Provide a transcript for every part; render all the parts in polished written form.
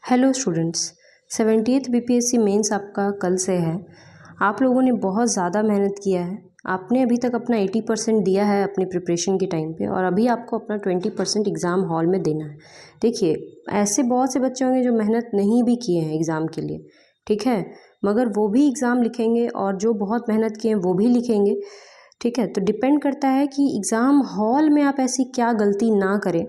Hello students, 70th BPSC mains आपका कल से है। आप लोगों ने बहुत ज़्यादा मेहनत किया है। आपने अभी तक अपना 80% दिया है अपनी प्रिपरेशन के टाइम पे, और अभी आपको अपना 20% एग्ज़ाम हॉल में देना है। देखिए, ऐसे बहुत से बच्चे होंगे जो मेहनत नहीं भी किए हैं एग्ज़ाम के लिए, ठीक है, मगर वो भी एग्ज़ाम लिखेंगे, और जो बहुत मेहनत किए हैं वो भी लिखेंगे, ठीक है। तो डिपेंड करता है कि एग्ज़ाम हॉल में आप ऐसी क्या गलती ना करें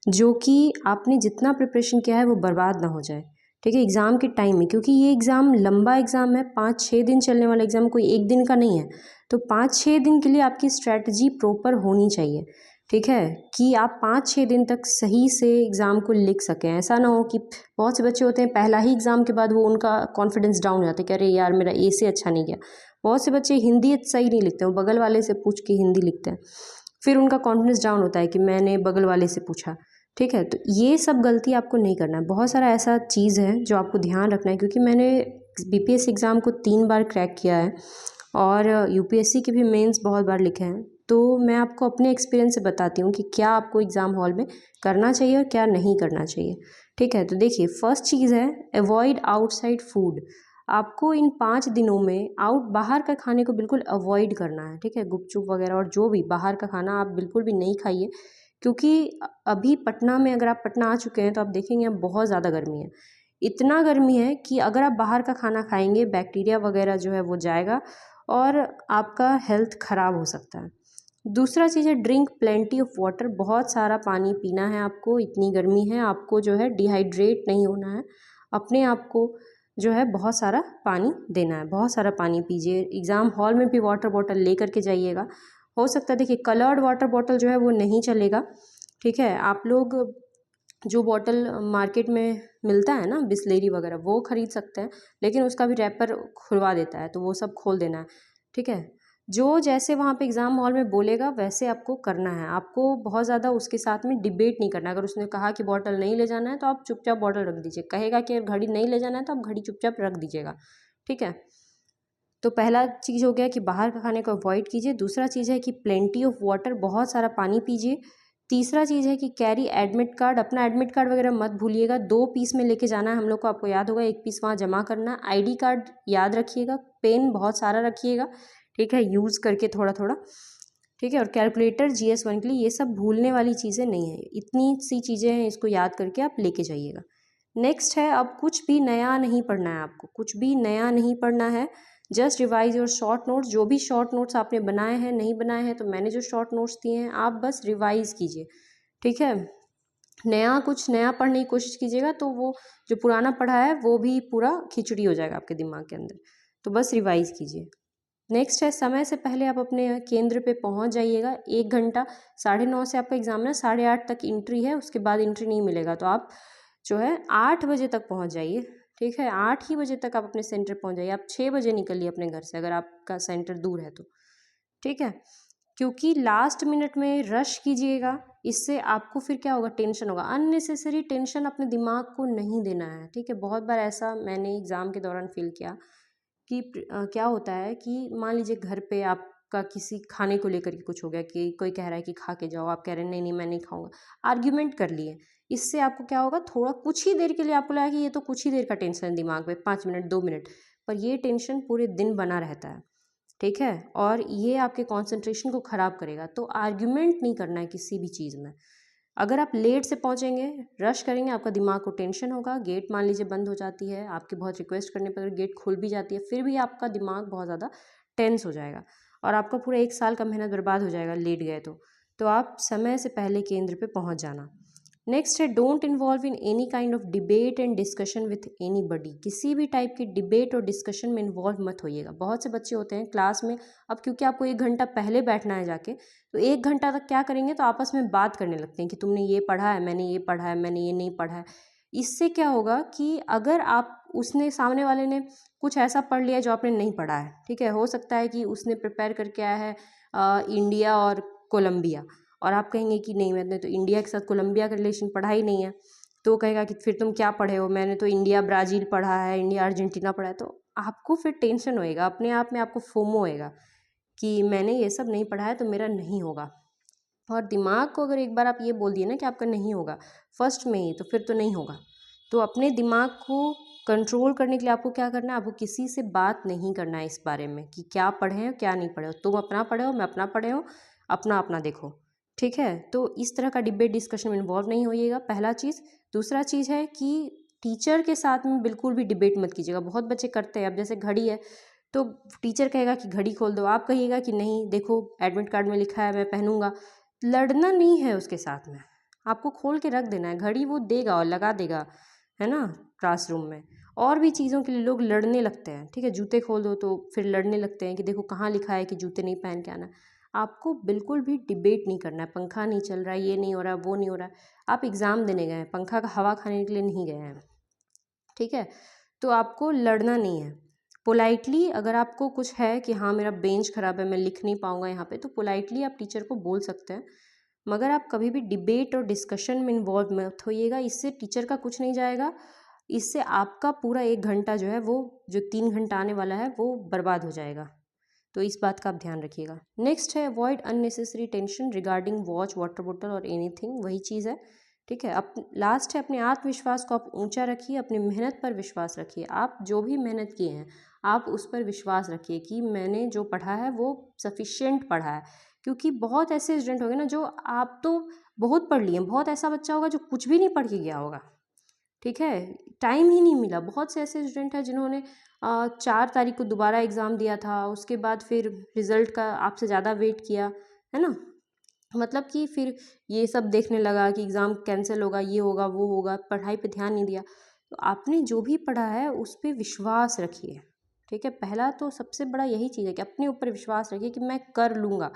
जो कि आपने जितना प्रिपरेशन किया है वो बर्बाद ना हो जाए, ठीक है, एग्ज़ाम के टाइम में। क्योंकि ये एग्ज़ाम लंबा एग्ज़ाम है, 5-6 दिन चलने वाला एग्ज़ाम, कोई एक दिन का नहीं है। तो 5-6 दिन के लिए आपकी स्ट्रैटेजी प्रॉपर होनी चाहिए, ठीक है, कि आप 5-6 दिन तक सही से एग्ज़ाम को लिख सकें। ऐसा ना हो कि बहुत से बच्चे होते हैं पहला ही एग्ज़ाम के बाद वो उनका कॉन्फिडेंस डाउन हो जाता है कि अरे यार मेरा ए से अच्छा नहीं गया। बहुत से बच्चे हिंदी सही नहीं लिखते, वो बगल वाले से पूछ के हिंदी लिखते हैं, फिर उनका कॉन्फिडेंस डाउन होता है कि मैंने बगल वाले से पूछा, ठीक है। तो ये सब गलती आपको नहीं करना है। बहुत सारा ऐसा चीज़ है जो आपको ध्यान रखना है, क्योंकि मैंने बीपीएससी एग्ज़ाम को 3 बार क्रैक किया है और यूपीएससी के भी मेंस बहुत बार लिखे हैं। तो मैं आपको अपने एक्सपीरियंस से बताती हूँ कि क्या आपको एग्ज़ाम हॉल में करना चाहिए और क्या नहीं करना चाहिए, ठीक है। तो देखिए, फर्स्ट चीज़ है अवॉइड आउटसाइड फूड। आपको इन 5 दिनों में बाहर का खाने को बिल्कुल अवॉइड करना है, ठीक है। गुपचुप वगैरह और जो भी बाहर का खाना आप बिल्कुल भी नहीं खाइए, क्योंकि अभी पटना में, अगर आप पटना आ चुके हैं तो आप देखेंगे अब बहुत ज़्यादा गर्मी है। इतना गर्मी है कि अगर आप बाहर का खाना खाएंगे बैक्टीरिया वगैरह जो है वो जाएगा और आपका हेल्थ ख़राब हो सकता है। दूसरा चीज़ है ड्रिंक प्लेंटी ऑफ वाटर। बहुत सारा पानी पीना है आपको, इतनी गर्मी है, आपको जो है डिहाइड्रेट नहीं होना है। अपने आप को जो है बहुत सारा पानी देना है, बहुत सारा पानी पीजिए। एग्ज़ाम हॉल में भी वाटर बॉटल ले करके जाइएगा। हो सकता है, देखिए, कलर्ड वाटर बॉटल जो है वो नहीं चलेगा, ठीक है। आप लोग जो बॉटल मार्केट में मिलता है ना, बिसलेरी वगैरह, वो ख़रीद सकते हैं, लेकिन उसका भी रैपर खुलवा देता है, तो वो सब खोल देना है, ठीक है। जो जैसे वहाँ पे एग्ज़ाम हॉल में बोलेगा वैसे आपको करना है। आपको बहुत ज़्यादा उसके साथ में डिबेट नहीं करना। अगर उसने कहा कि बॉटल नहीं ले जाना है तो आप चुपचाप बॉटल रख दीजिए। कहेगा कि घड़ी नहीं ले जाना है तो आप घड़ी चुपचाप रख दीजिएगा, ठीक है। तो पहला चीज़ हो गया कि बाहर का खाने को अवॉइड कीजिए। दूसरा चीज़ है कि प्लेंटी ऑफ वाटर, बहुत सारा पानी पीजिए। तीसरा चीज़ है कि कैरी एडमिट कार्ड। अपना एडमिट कार्ड वगैरह मत भूलिएगा, 2 पीस में लेके जाना है हम लोग को, आपको याद होगा, 1 पीस वहाँ जमा करना है। आईडी कार्ड याद रखिएगा। पेन बहुत सारा रखिएगा, ठीक है, यूज़ करके थोड़ा थोड़ा, ठीक है। और कैलकुलेटर GS1 के लिए, ये सब भूलने वाली चीज़ें नहीं है, इतनी सी चीज़ें हैं, इसको याद करके आप लेके जाइएगा। नेक्स्ट है, अब कुछ भी नया नहीं पढ़ना है आपको, कुछ भी नया नहीं पढ़ना है। Just revise your short notes. जो भी शॉर्ट नोट्स आपने बनाए हैं, नहीं बनाए हैं तो मैंने जो शॉर्ट नोट्स दिए हैं आप बस रिवाइज कीजिए, ठीक है। कुछ नया पढ़ने की कोशिश कीजिएगा तो वो जो पुराना पढ़ा है वो भी पूरा खिचड़ी हो जाएगा आपके दिमाग के अंदर। तो बस रिवाइज कीजिए। नेक्स्ट है, समय से पहले आप अपने केंद्र पे पहुंच जाइएगा। 1 घंटा, 9:30 से आपका एग्जाम है, 8:30 तक एंट्री है, उसके बाद एंट्री नहीं मिलेगा। तो आप जो है 8 बजे तक पहुंच जाइए, ठीक है। 8 ही बजे तक आप अपने सेंटर पहुंच जाइए। आप 6 बजे निकलिए अपने घर से, अगर आपका सेंटर दूर है तो, ठीक है। क्योंकि लास्ट मिनट में रश कीजिएगा, इससे आपको फिर क्या होगा, टेंशन होगा। अननेसेसरी टेंशन अपने दिमाग को नहीं देना है, ठीक है। बहुत बार ऐसा मैंने एग्ज़ाम के दौरान फील किया कि क्या होता है कि मान लीजिए घर पे आपका किसी खाने को लेकर के कुछ हो गया, कि कोई कह रहा है कि खा के जाओ, आप कह रहे हैं नहीं नहीं मैं नहीं खाऊंगा, आर्ग्यूमेंट कर लिए। इससे आपको क्या होगा, थोड़ा कुछ ही देर के लिए आपको लगा कि ये तो कुछ ही देर का टेंशन है दिमाग में, 5 मिनट 2 मिनट, पर ये टेंशन पूरे दिन बना रहता है, ठीक है। और ये आपके कंसंट्रेशन को ख़राब करेगा। तो आर्ग्यूमेंट नहीं करना है किसी भी चीज़ में। अगर आप लेट से पहुंचेंगे, रश करेंगे, आपका दिमाग को टेंशन होगा। गेट मान लीजिए बंद हो जाती है, आपके बहुत रिक्वेस्ट करने पर गेट खुल भी जाती है, फिर भी आपका दिमाग बहुत ज़्यादा टेंस हो जाएगा और आपका पूरा 1 साल का मेहनत बर्बाद हो जाएगा लेट गए तो आप समय से पहले केंद्र पे पहुंच जाना। नेक्स्ट है, don't involve in any kind of debate and discussion with any बडी। किसी भी टाइप की डिबेट और डिस्कशन में इन्वॉल्व मत होइएगा। बहुत से बच्चे होते हैं क्लास में, अब क्योंकि आपको 1 घंटा पहले बैठना है जाके, तो 1 घंटा तक क्या करेंगे, तो आपस में बात करने लगते हैं कि तुमने ये पढ़ा है, मैंने ये पढ़ा है, मैंने ये नहीं पढ़ा है। इससे क्या होगा कि अगर आप उसने सामने वाले ने कुछ ऐसा पढ़ लिया जो आपने नहीं पढ़ा है, ठीक है, हो सकता है कि उसने प्रिपेयर करके आया है इंडिया और कोलंबिया, और आप कहेंगे कि नहीं मैंने तो इंडिया के साथ कोलंबिया का रिलेशन पढ़ा ही नहीं है। तो वो कहेगा कि फिर तुम क्या पढ़े हो, मैंने तो इंडिया ब्राज़ील पढ़ा है, इंडिया अर्जेंटीना पढ़ा है। तो आपको फिर टेंशन होएगा, अपने आप में आपको फोमो होएगा कि मैंने ये सब नहीं पढ़ा है तो मेरा नहीं होगा। और दिमाग को अगर एक बार आप ये बोल दिए ना कि आपका नहीं होगा फर्स्ट में ही, तो फिर तो नहीं होगा। तो अपने दिमाग को कंट्रोल करने के लिए आपको क्या करना है, आपको किसी से बात नहीं करना है इस बारे में कि क्या पढ़े हो क्या नहीं पढ़े हो। तुम अपना पढ़े हो, मैं अपना पढ़े हो, अपना अपना देखो, ठीक है। तो इस तरह का डिबेट डिस्कशन में इन्वॉल्व नहीं होइएगा, पहला चीज़। दूसरा चीज़ है कि टीचर के साथ में बिल्कुल भी डिबेट मत कीजिएगा। बहुत बच्चे करते हैं, अब जैसे घड़ी है तो टीचर कहेगा कि घड़ी खोल दो, आप कहिएगा कि नहीं देखो एडमिट कार्ड में लिखा है मैं पहनूंगा। लड़ना नहीं है उसके साथ में, आपको खोल के रख देना है। घड़ी वो देगा और लगा देगा, है ना, क्लासरूम में। और भी चीज़ों के लिए लोग लड़ने लगते हैं, ठीक है। जूते खोल दो तो फिर लड़ने लगते हैं कि देखो कहाँ लिखा है कि जूते नहीं पहन के आना। आपको बिल्कुल भी डिबेट नहीं करना है। पंखा नहीं चल रहा है, ये नहीं हो रहा है, वो नहीं हो रहा है, आप एग्ज़ाम देने गए हैं, पंखा का हवा खाने के लिए नहीं गए हैं, ठीक है। तो आपको लड़ना नहीं है। पोलाइटली अगर आपको कुछ है कि हाँ मेरा बेंच ख़राब है, मैं लिख नहीं पाऊँगा यहाँ पे, तो पोलाइटली आप टीचर को बोल सकते हैं। मगर आप कभी भी डिबेट और डिस्कशन में इन्वॉल्व मत होइएगा, इससे टीचर का कुछ नहीं जाएगा। इससे आपका पूरा 1 घंटा जो है वो जो 3 घंटा आने वाला है वो बर्बाद हो जाएगा। तो इस बात का आप ध्यान रखिएगा। नेक्स्ट है avoid unnecessary tension regarding watch, water bottle और एनीथिंग, वही चीज़ है, ठीक है। अब लास्ट है अपने आत्मविश्वास को आप ऊंचा रखिए, अपनी मेहनत पर विश्वास रखिए। आप जो भी मेहनत किए हैं आप उस पर विश्वास रखिए कि मैंने जो पढ़ा है वो सफिशिएंट पढ़ा है। क्योंकि बहुत ऐसे स्टूडेंट होंगे ना जो आप तो बहुत पढ़ लिए, बहुत ऐसा बच्चा होगा जो कुछ भी नहीं पढ़ के गया होगा, ठीक है। टाइम ही नहीं मिला। बहुत से ऐसे स्टूडेंट हैं जिन्होंने 4 तारीख को दोबारा एग्ज़ाम दिया था, उसके बाद फिर रिज़ल्ट का आपसे ज़्यादा वेट किया, है ना। मतलब कि फिर ये सब देखने लगा कि एग्ज़ाम कैंसिल होगा, ये होगा, वो होगा, पढ़ाई पे ध्यान नहीं दिया। तो आपने जो भी पढ़ा है उस पे विश्वास रखिए, ठीक है। पहला तो सबसे बड़ा यही चीज़ है कि अपने ऊपर विश्वास रखिए कि मैं कर लूँगा,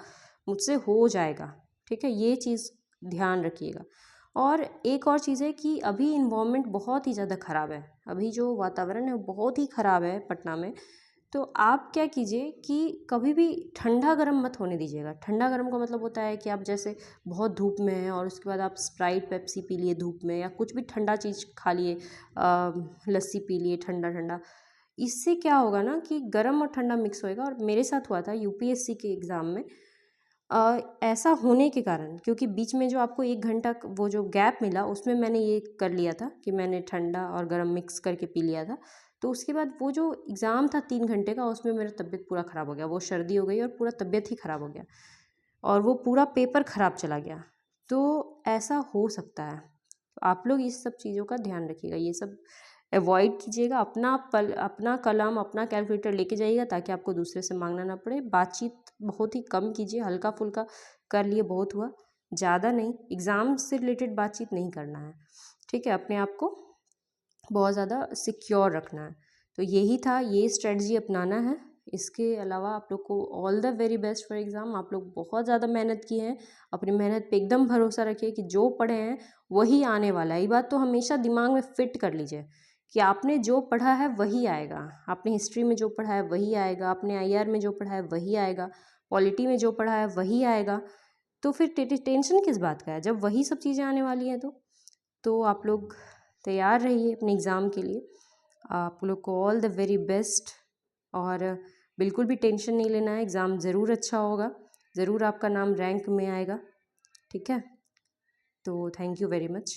मुझसे हो जाएगा, ठीक है। ये चीज़ ध्यान रखिएगा। और एक और चीज़ है कि अभी इन्वायरमेंट बहुत ही ज़्यादा ख़राब है, अभी जो वातावरण है वो बहुत ही ख़राब है पटना में। तो आप क्या कीजिए कि कभी भी ठंडा गर्म मत होने दीजिएगा। ठंडा गर्म का मतलब होता है कि आप जैसे बहुत धूप में हैं और उसके बाद आप स्प्राइट पेप्सी पी लिए धूप में, या कुछ भी ठंडा चीज़ खा लिए, लस्सी पी लिए ठंडा ठंडा। इससे क्या होगा ना कि गर्म और ठंडा मिक्स होएगा। और मेरे साथ हुआ था यूपीएससी के एग्ज़ाम में, ऐसा होने के कारण, क्योंकि बीच में जो आपको 1 घंटा वो जो गैप मिला उसमें मैंने ये कर लिया था कि मैंने ठंडा और गर्म मिक्स करके पी लिया था। तो उसके बाद वो जो एग्ज़ाम था 3 घंटे का, उसमें मेरा तबीयत पूरा ख़राब हो गया, वो सर्दी हो गई और पूरा तबीयत ही ख़राब हो गया और वो पूरा पेपर ख़राब चला गया। तो ऐसा हो सकता है, तो आप लोग इस सब चीज़ों का ध्यान रखिएगा, ये सब अवॉइड कीजिएगा। अपना कलम अपना कैलकुलेटर लेके जाइएगा ताकि आपको दूसरे से मांगना ना पड़े। बातचीत बहुत ही कम कीजिए, हल्का फुल्का कर लिए बहुत हुआ, ज़्यादा नहीं। एग्ज़ाम से रिलेटेड बातचीत नहीं करना है, ठीक है। अपने आप को बहुत ज़्यादा सिक्योर रखना है। तो यही था, ये स्ट्रेटजी अपनाना है। इसके अलावा आप लोग को all the very best for exam. आप लोग बहुत ज़्यादा मेहनत की है, अपनी मेहनत पे एकदम भरोसा रखिए कि जो पढ़े हैं वही आने वाला है। ये बात तो हमेशा दिमाग में फिट कर लीजिए कि आपने जो पढ़ा है वही आएगा। आपने हिस्ट्री में जो पढ़ा है वही आएगा, आपने आईआर में जो पढ़ा है वही आएगा, पॉलिटी में जो पढ़ा है वही आएगा। तो फिर टेंशन किस बात का है जब वही सब चीज़ें आने वाली हैं। तो आप लोग तैयार रहिए अपने एग्ज़ाम के लिए। आप लोग को ऑल द वेरी बेस्ट। और बिल्कुल भी टेंशन नहीं लेना है, एग्ज़ाम ज़रूर अच्छा होगा, ज़रूर आपका नाम रैंक में आएगा, ठीक है। तो थैंक यू वेरी मच।